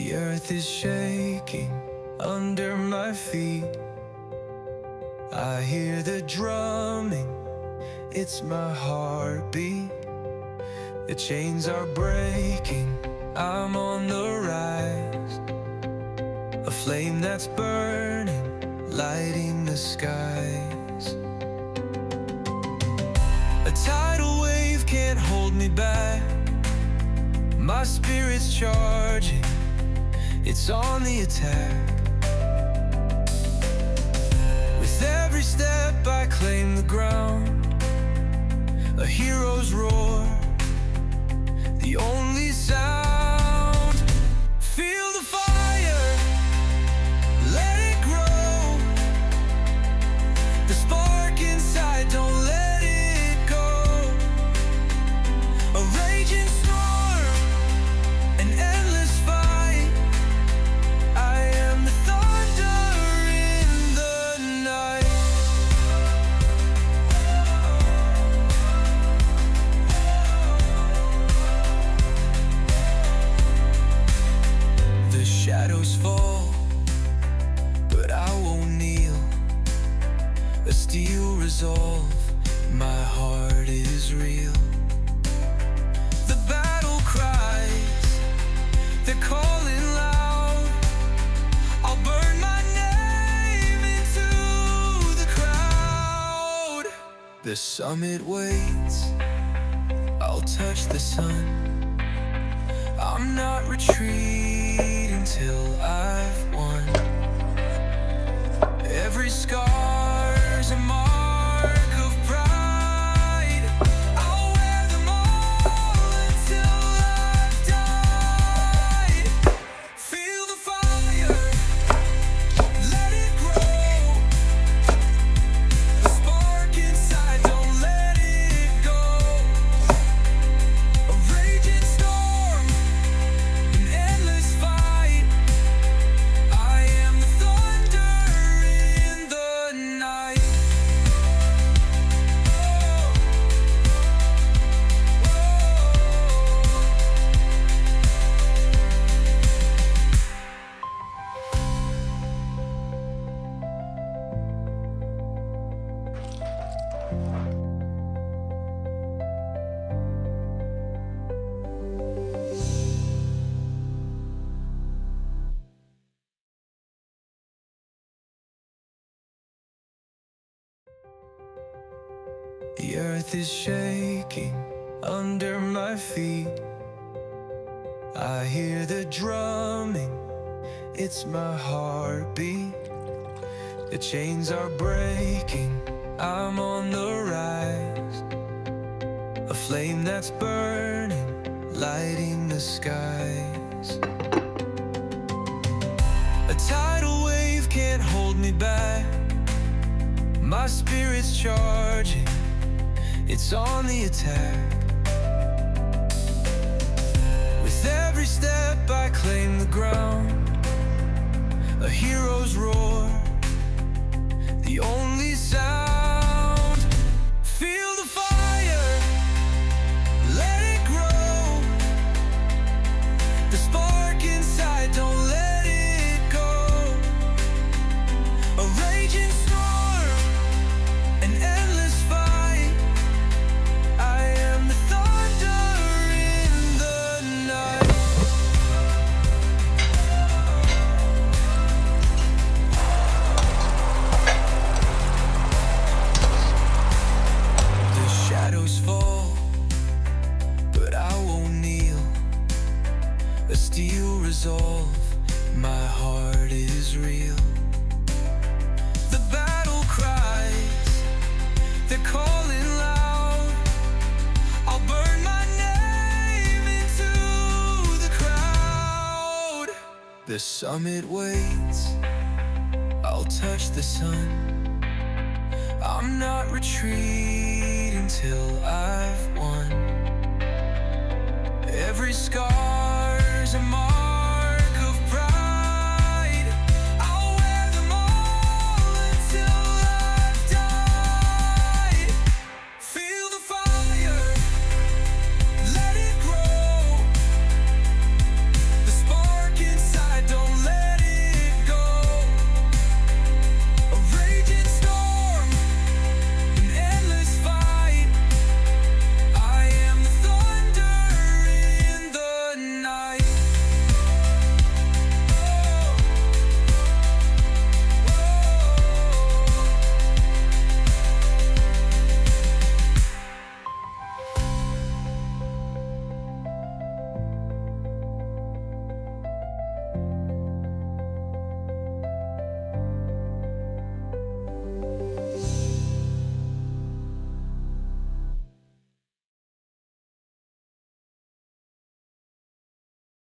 The earth is shaking under my feet. I hear the drumming, it's my heartbeat. The chains are breaking, I'm on the rise. A flame that's burning, lighting the skies. A tidal wave can't hold me back. My spirit's charging, it's on the attack. With every step I claim the ground. A hero's roar, the only sound. Feel the fire, let it grow. The spark inside, don't let it go. A raging storm, an endless fight. I am the thunder in the night. The shadows fall, but I won't kneel. A steel resolve, my heart is real. The battle cries, they're calling loud. I'll burn my name into the crowd. The summit waits, I'll touch the sun. I'm not retreating till I've won. Every scar's a mark of pride. I'll wear them all until I've died. Feel the fire, let it grow. The spark inside, don't let it go. A raging storm, an endless fight. I am the thunder in the night. The earth is shaking under my feet. I hear the drumming, it's my heartbeat. The chains are breaking, I'm on the rise. A flame that's burning, lighting the skies. A tidal wave can't hold me back. My spirit's charging, it's on the attack. With every step I claim the ground. A hero's roar, the only sound. Feel the fire, let it grow. The spark inside, don't let it go. A raging storm, an endless fight. I am the thunder in the night. The shadows fall, but I won't kneel. A steel resolve, my heart is real. The battle cries, they're calling loud. I'll burn my name into the crowd. The summit waits, I'll touch the sun. I'm not retreating till I've won. Every scar